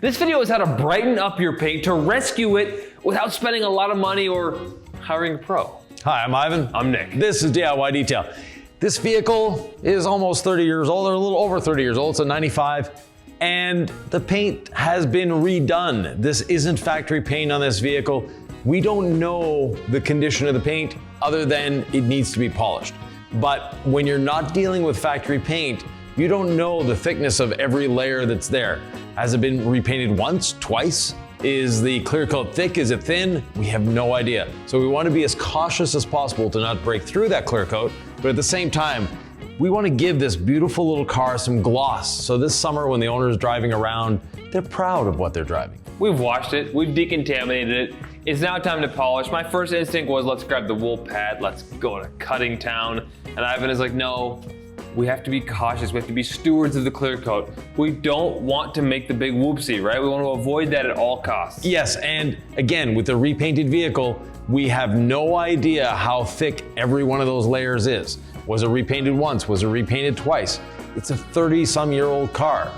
This video is how to brighten up your paint to rescue it without spending a lot of money or hiring a pro. Hi, I'm Ivan. I'm Nick. This is DIY Detail. This vehicle is almost 30 years old, or a little over 30 years old. It's a 95, and the paint has been redone. This isn't factory paint on this vehicle. We don't know the condition of the paint other than it needs to be polished. But when you're not dealing with factory paint, you don't know the thickness of every layer that's there. Has it been repainted once, twice? Is the clear coat thick? Is it thin? We have no idea. So we want to be as cautious as possible to not break through that clear coat, but at the same time, we want to give this beautiful little car some gloss. So this summer when the owner is driving around, they're proud of what they're driving. We've washed it, we've decontaminated it. It's now time to polish. My first instinct was, let's grab the wool pad, let's go to cutting town. And Ivan is like, no, we have to be cautious. We have to be stewards of the clear coat. We don't want to make the big whoopsie, right? We want to avoid that at all costs. Yes, and again, with the repainted vehicle, we have no idea how thick every one of those layers is. Was it repainted once? Was it repainted twice? It's a 30-some-year-old car.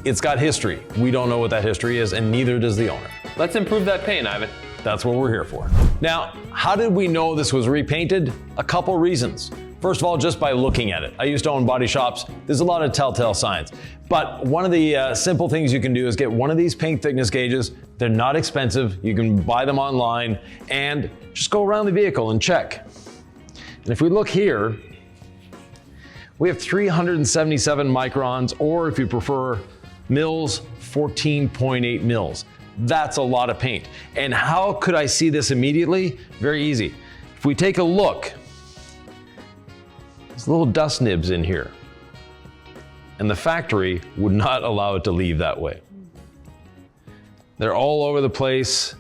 It's got history. We don't know what that history is, and neither does the owner. Let's improve that paint, Ivan. That's what we're here for. Now, how did we know this was repainted? A couple reasons. First of all, just by looking at it. I used to own body shops. There's a lot of telltale signs. But one of the simple things you can do is get one of these paint thickness gauges. They're not expensive. You can buy them online and just go around the vehicle and check. And if we look here, we have 377 microns, or if you prefer mils, 14.8 mils. That's a lot of paint. And how could I see this immediately? Very easy. If we take a look, there's little dust nibs in here, and the factory would not allow it to leave that way. They're all over the place.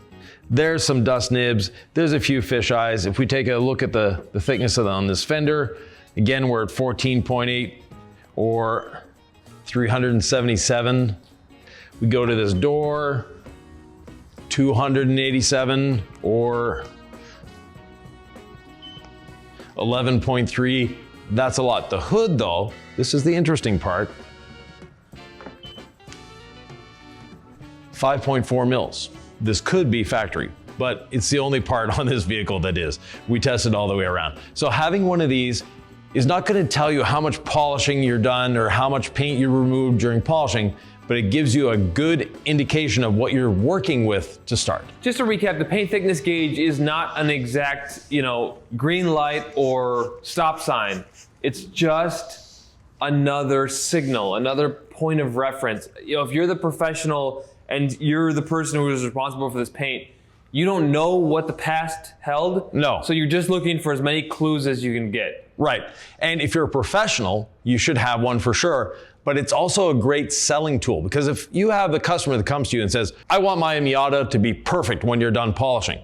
There's some dust nibs. There's a few fish eyes. If we take a look at the thickness on this fender, again, we're at 14.8 or 377. We go to this door, 287 or 11.3. That's a lot. The hood though, this is the interesting part, 5.4 mils. This could be factory, but it's the only part on this vehicle that is. We tested all the way around. So having one of these is not going to tell you how much polishing you're done or how much paint you removed during polishing, but it gives you a good indication of what you're working with to start. Just to recap, the paint thickness gauge is not an exact, green light or stop sign. It's just another signal, another point of reference. If you're the professional and you're the person who is responsible for this paint, you don't know what the past held. No. So you're just looking for as many clues as you can get. Right. And if you're a professional, you should have one for sure. But it's also a great selling tool, because if you have the customer that comes to you and says, I want my Miata to be perfect when you're done polishing,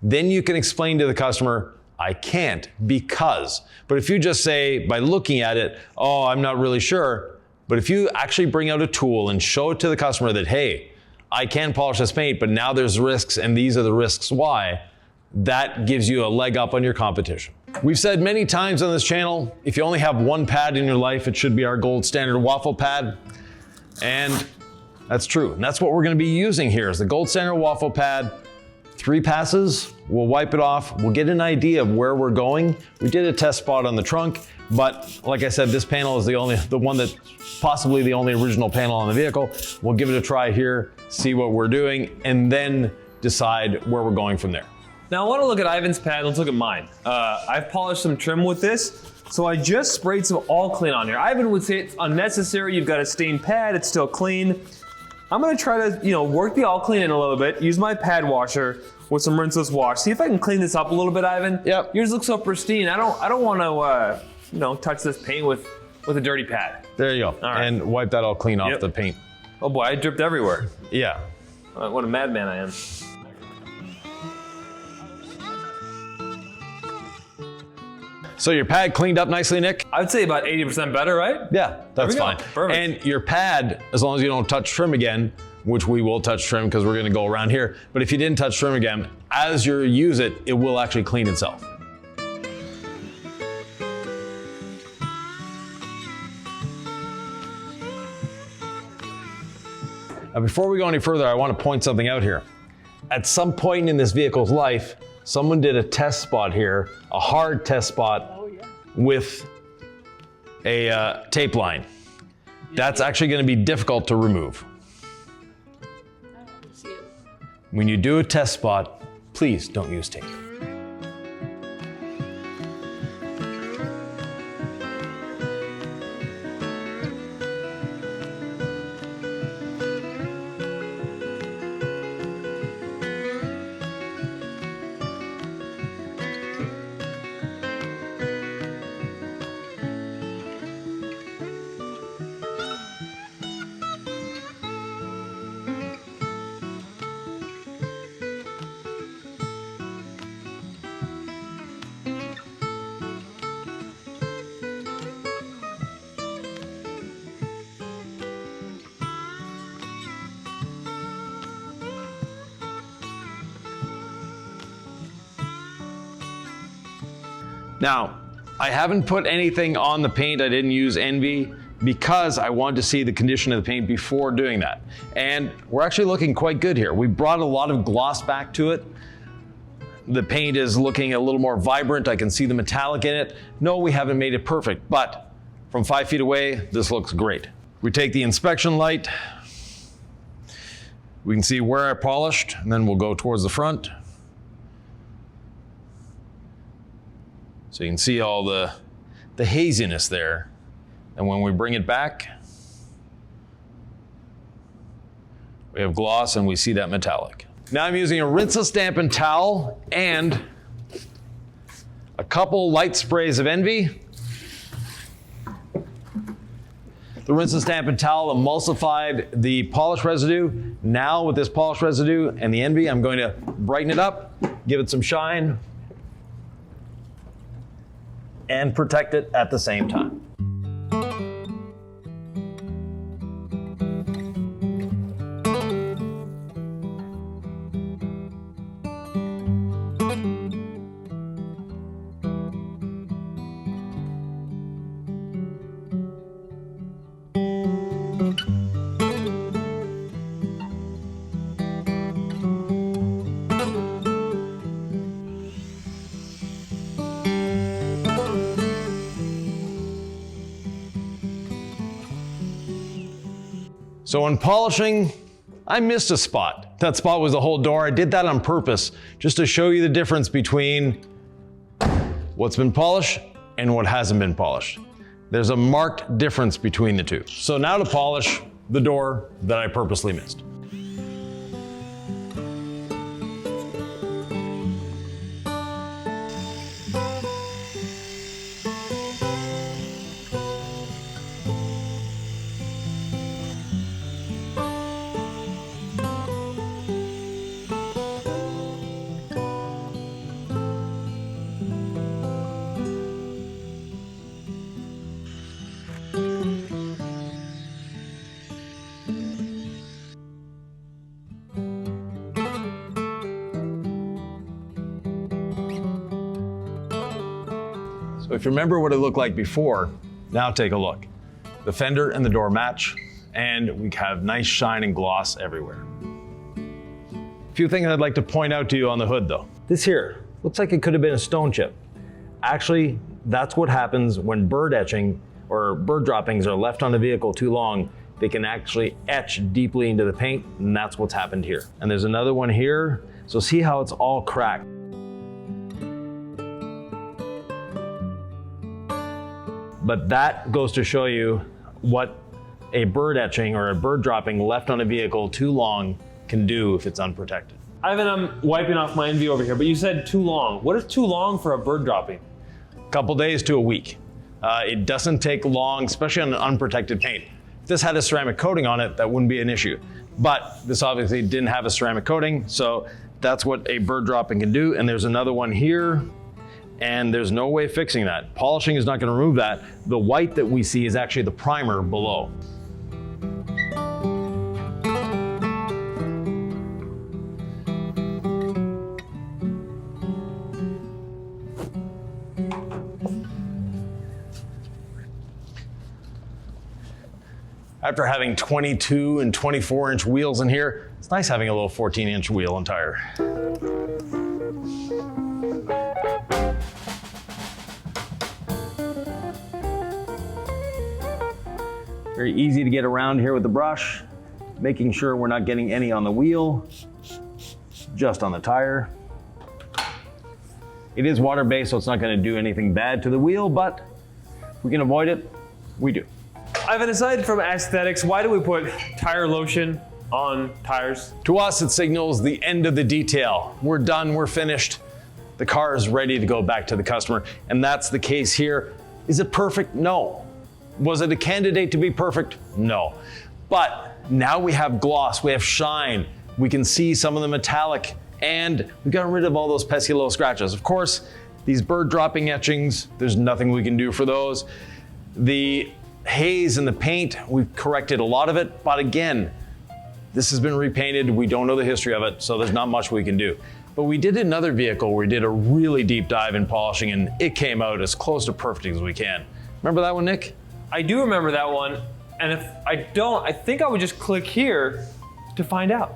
then you can explain to the customer, I can't because. But if you just say by looking at it, oh, I'm not really sure. But if you actually bring out a tool and show it to the customer that, hey, I can polish this paint, but now there's risks and these are the risks why, that gives you a leg up on your competition. We've said many times on this channel, if you only have one pad in your life, it should be our gold standard waffle pad. And that's true. And that's what we're going to be using here is the gold standard waffle pad. 3 passes, we'll wipe it off. We'll get an idea of where we're going. We did a test spot on the trunk, but like I said, this panel is the one that's possibly the only original panel on the vehicle. We'll give it a try here, see what we're doing, and then decide where we're going from there. Now I want to look at Ivan's pad. Let's look at mine. I've polished some trim with this, so I just sprayed some all clean on here. Ivan would say it's unnecessary. You've got a stained pad. It's still clean. I'm going to try to, work the all clean in a little bit. Use my pad washer with some rinseless wash. See if I can clean this up a little bit, Ivan. Yep. Yours looks so pristine. I don't want to, touch this paint with a dirty pad. There you go. All right. And wipe that all clean off the paint. Oh boy, I dripped everywhere. Yeah. What a madman I am. So your pad cleaned up nicely, Nick? I would say about 80% better, right? Yeah, that's fine. Perfect. And your pad, as long as you don't touch trim again, which we will touch trim because we're gonna go around here, but if you didn't touch trim again, as you use it, it will actually clean itself. Now, before we go any further, I want to point something out here. At some point in this vehicle's life, someone did a test spot here, a hard test spot with a tape line. That's actually going to be difficult to remove. When you do a test spot, please don't use tape. Now, I haven't put anything on the paint. I didn't use Envy because I wanted to see the condition of the paint before doing that. And we're actually looking quite good here. We brought a lot of gloss back to it. The paint is looking a little more vibrant. I can see the metallic in it. No, we haven't made it perfect, but from 5 feet away, this looks great. We take the inspection light. We can see where I polished, and then we'll go towards the front. So you can see all the haziness there. And when we bring it back, we have gloss and we see that metallic. Now I'm using a rinse-a-stampin' towel and a couple light sprays of Envy. The rinse-a-stampin' towel emulsified the polish residue. Now with this polish residue and the Envy, I'm going to brighten it up, give it some shine, and protect it at the same time. So when polishing, I missed a spot. That spot was the whole door. I did that on purpose just to show you the difference between what's been polished and what hasn't been polished. There's a marked difference between the two. So now to polish the door that I purposely missed. So if you remember what it looked like before, now take a look. The fender and the door match, and we have nice shine and gloss everywhere. A few things I'd like to point out to you on the hood though. This here, looks like it could have been a stone chip. Actually, that's what happens when bird etching or bird droppings are left on the vehicle too long. They can actually etch deeply into the paint, and that's what's happened here. And there's another one here, so see how it's all cracked. But that goes to show you what a bird etching or a bird dropping left on a vehicle too long can do if it's unprotected. Ivan, I'm wiping off my Envy over here, but you said too long. What is too long for a bird dropping? A couple days to a week. It doesn't take long, especially on an unprotected paint. If this had a ceramic coating on it, that wouldn't be an issue. But this obviously didn't have a ceramic coating, so that's what a bird dropping can do. And there's another one here, and there's no way fixing that. Polishing is not going to remove that. The white that we see is actually the primer below. After having 22 and 24-inch wheels in here, it's nice having a little 14-inch wheel and tire. Very easy to get around here with the brush, making sure we're not getting any on the wheel, just on the tire. It is water-based, so it's not going to do anything bad to the wheel, but if we can avoid it, we do. Ivan, aside from aesthetics, why do we put tire lotion on tires? To us, it signals the end of the detail. We're done, we're finished. The car is ready to go back to the customer, and that's the case here. Is it perfect? No. Was it a candidate to be perfect? No. But now we have gloss, we have shine, we can see some of the metallic, and we got rid of all those pesky little scratches. Of course, these bird dropping etchings, there's nothing we can do for those. The haze in the paint, we've corrected a lot of it, but again, this has been repainted, we don't know the history of it, so there's not much we can do. But we did another vehicle where we did a really deep dive in polishing, and it came out as close to perfect as we can. Remember that one, Nick? I do remember that one, and if I don't, I think I would just click here to find out.